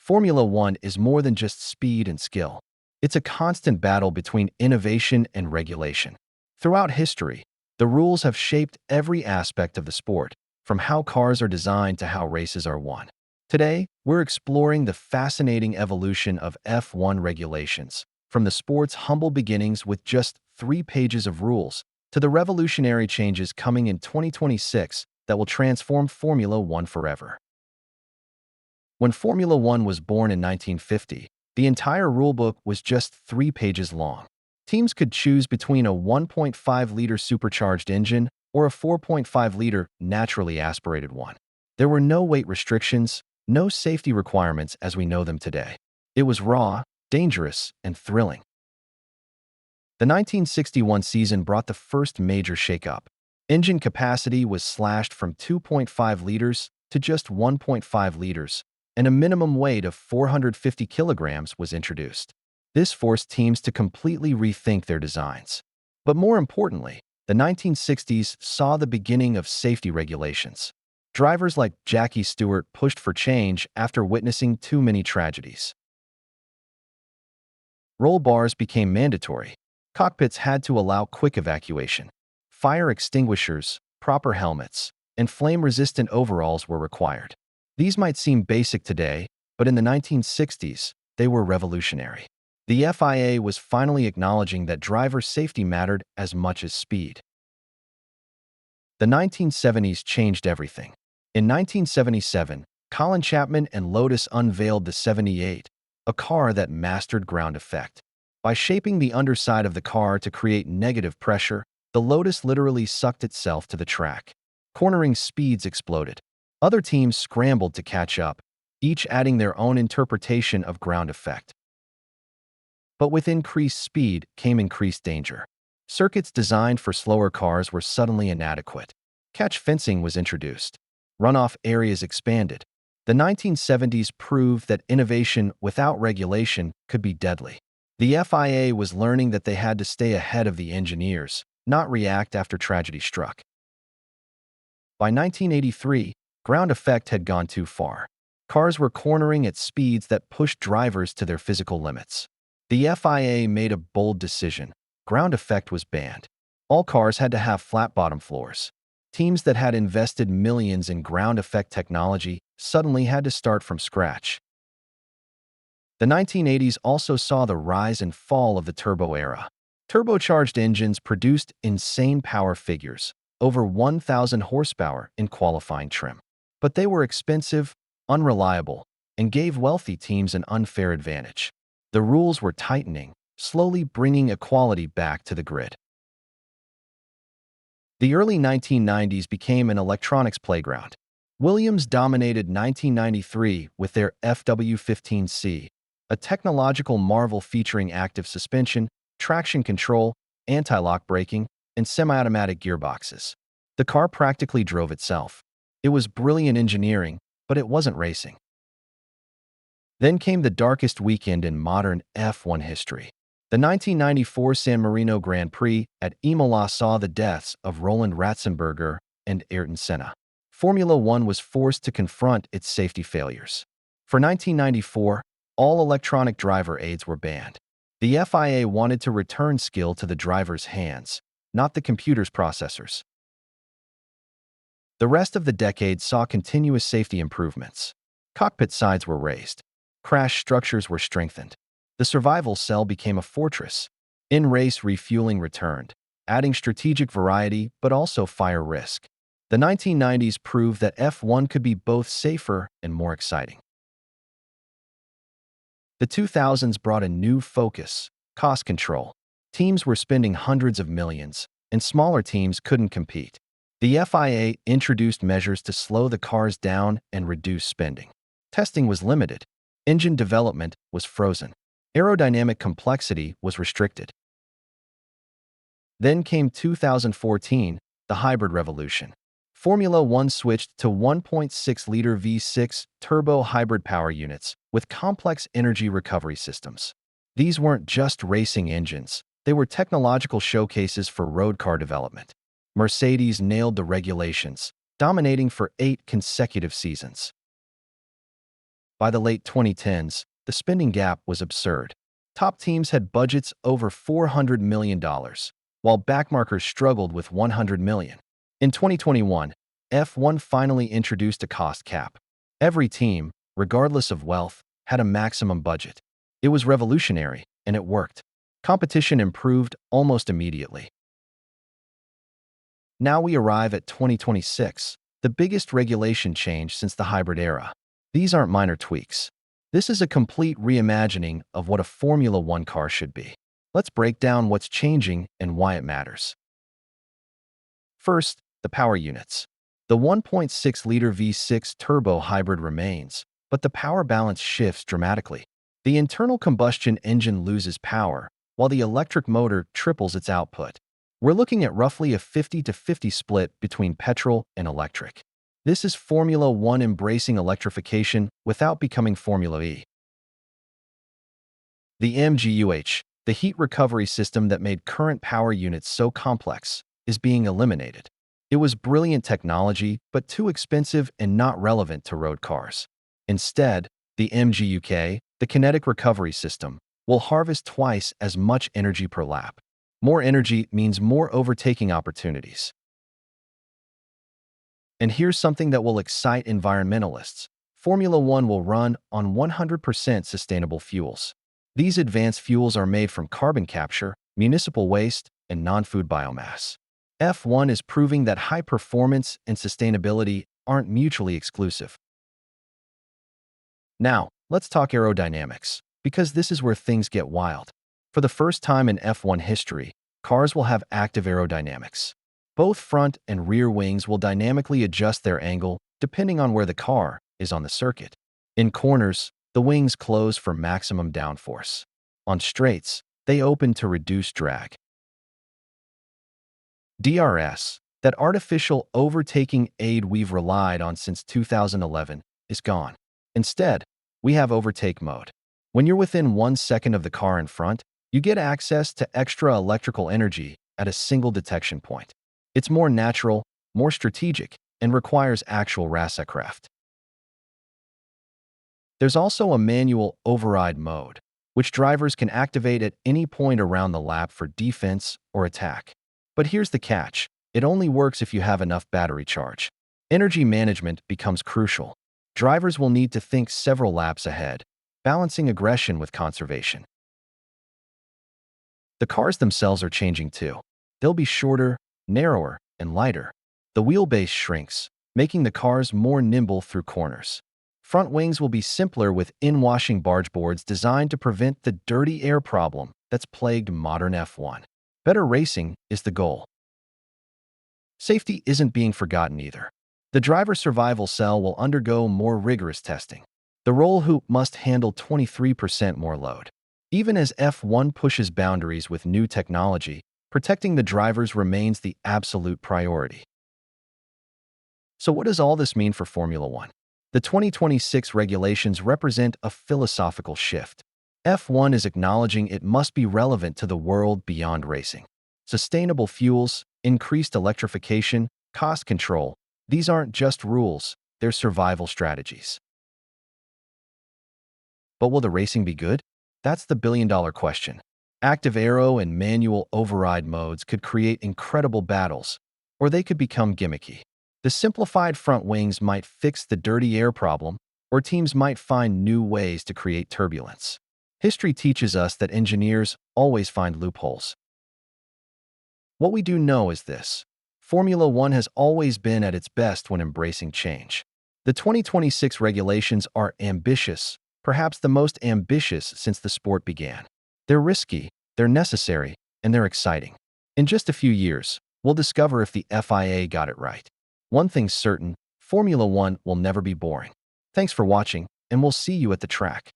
Formula One is more than just speed and skill. It's a constant battle between innovation and regulation. Throughout history, the rules have shaped every aspect of the sport, from how cars are designed to how races are won. Today, we're exploring the fascinating evolution of F1 regulations, from the sport's humble beginnings with just 3 pages of rules to the revolutionary changes coming in 2026 that will transform Formula One forever. When Formula One was born in 1950, the entire rulebook was just 3 pages long. Teams could choose between a 1.5-liter supercharged engine or a 4.5-liter naturally aspirated one. There were no weight restrictions, no safety requirements as we know them today. It was raw, dangerous, and thrilling. The 1961 season brought the first major shakeup. Engine capacity was slashed from 2.5 liters to just 1.5 liters, and a minimum weight of 450 kilograms was introduced. This forced teams to completely rethink their designs. But more importantly, the 1960s saw the beginning of safety regulations. Drivers like Jackie Stewart pushed for change after witnessing too many tragedies. Roll bars became mandatory. Cockpits had to allow quick evacuation. Fire extinguishers, proper helmets, and flame-resistant overalls were required. These might seem basic today, but in the 1960s, they were revolutionary. The FIA was finally acknowledging that driver safety mattered as much as speed. The 1970s changed everything. In 1977, Colin Chapman and Lotus unveiled the 78, a car that mastered ground effect. By shaping the underside of the car to create negative pressure, the Lotus literally sucked itself to the track. Cornering speeds exploded. Other teams scrambled to catch up, each adding their own interpretation of ground effect. But with increased speed came increased danger. Circuits designed for slower cars were suddenly inadequate. Catch fencing was introduced. Runoff areas expanded. The 1970s proved that innovation without regulation could be deadly. The FIA was learning that they had to stay ahead of the engineers, not react after tragedy struck. By 1983, ground effect had gone too far. Cars were cornering at speeds that pushed drivers to their physical limits. The FIA made a bold decision. Ground effect was banned. All cars had to have flat bottom floors. Teams that had invested millions in ground effect technology suddenly had to start from scratch. The 1980s also saw the rise and fall of the turbo era. Turbocharged engines produced insane power figures, over 1,000 horsepower in qualifying trim. But they were expensive, unreliable, and gave wealthy teams an unfair advantage. The rules were tightening, slowly bringing equality back to the grid. The early 1990s became an electronics playground. Williams dominated 1993 with their FW15C, a technological marvel featuring active suspension, traction control, anti-lock braking, and semi-automatic gearboxes. The car practically drove itself. It was brilliant engineering, but it wasn't racing. Then came the darkest weekend in modern F1 history. The 1994 San Marino Grand Prix at Imola saw the deaths of Roland Ratzenberger and Ayrton Senna. Formula One was forced to confront its safety failures. For 1994, all electronic driver aids were banned. The FIA wanted to return skill to the driver's hands, not the computer's processors. The rest of the decade saw continuous safety improvements. Cockpit sides were raised. Crash structures were strengthened. The survival cell became a fortress. In-race refueling returned, adding strategic variety but also fire risk. The 1990s proved that F1 could be both safer and more exciting. The 2000s brought a new focus: cost control. Teams were spending hundreds of millions, and smaller teams couldn't compete. The FIA introduced measures to slow the cars down and reduce spending. Testing was limited. Engine development was frozen. Aerodynamic complexity was restricted. Then came 2014, the hybrid revolution. Formula One switched to 1.6-liter V6 turbo hybrid power units with complex energy recovery systems. These weren't just racing engines, they were technological showcases for road car development. Mercedes nailed the regulations, dominating for 8 consecutive seasons. By the late 2010s, the spending gap was absurd. Top teams had budgets over $400 million, while backmarkers struggled with $100 million. In 2021, F1 finally introduced a cost cap. Every team, regardless of wealth, had a maximum budget. It was revolutionary, and it worked. Competition improved almost immediately. Now we arrive at 2026, the biggest regulation change since the hybrid era. These aren't minor tweaks. This is a complete reimagining of what a Formula One car should be. Let's break down what's changing and why it matters. First, the power units. The 1.6-liter V6 turbo hybrid remains, but the power balance shifts dramatically. The internal combustion engine loses power, while the electric motor triples its output. We're looking at roughly a 50-50 split between petrol and electric. This is Formula One embracing electrification without becoming Formula E. The MGU-H, the heat recovery system that made current power units so complex, is being eliminated. It was brilliant technology, but too expensive and not relevant to road cars. Instead, the MGU-K, the kinetic recovery system, will harvest twice as much energy per lap. More energy means more overtaking opportunities. And here's something that will excite environmentalists. Formula One will run on 100% sustainable fuels. These advanced fuels are made from carbon capture, municipal waste, and non-food biomass. F1 is proving that high performance and sustainability aren't mutually exclusive. Now, let's talk aerodynamics, because this is where things get wild. For the first time in F1 history, cars will have active aerodynamics. Both front and rear wings will dynamically adjust their angle depending on where the car is on the circuit. In corners, the wings close for maximum downforce. On straights, they open to reduce drag. DRS, that artificial overtaking aid we've relied on since 2011, is gone. Instead, we have overtake mode. When you're within 1 second of the car in front, you get access to extra electrical energy at a single detection point. It's more natural, more strategic, and requires actual racekraft. There's also a manual override mode, which drivers can activate at any point around the lap for defense or attack. But here's the catch. It only works if you have enough battery charge. Energy management becomes crucial. Drivers will need to think several laps ahead, balancing aggression with conservation. The cars themselves are changing too. They'll be shorter, narrower, and lighter. The wheelbase shrinks, making the cars more nimble through corners. Front wings will be simpler with in-washing barge boards designed to prevent the dirty air problem that's plagued modern F1. Better racing is the goal. Safety isn't being forgotten either. The driver survival cell will undergo more rigorous testing. The roll hoop must handle 23% more load. Even as F1 pushes boundaries with new technology, protecting the drivers remains the absolute priority. So what does all this mean for Formula One? The 2026 regulations represent a philosophical shift. F1 is acknowledging it must be relevant to the world beyond racing. Sustainable fuels, increased electrification, cost control, these aren't just rules, they're survival strategies. But will the racing be good? That's the billion-dollar question. Active aero and manual override modes could create incredible battles, or they could become gimmicky. The simplified front wings might fix the dirty air problem, or teams might find new ways to create turbulence. History teaches us that engineers always find loopholes. What we do know is this: Formula One has always been at its best when embracing change. The 2026 regulations are ambitious, perhaps the most ambitious since the sport began. They're risky, they're necessary, and they're exciting. In just a few years, we'll discover if the FIA got it right. One thing's certain, Formula One will never be boring. Thanks for watching, and we'll see you at the track.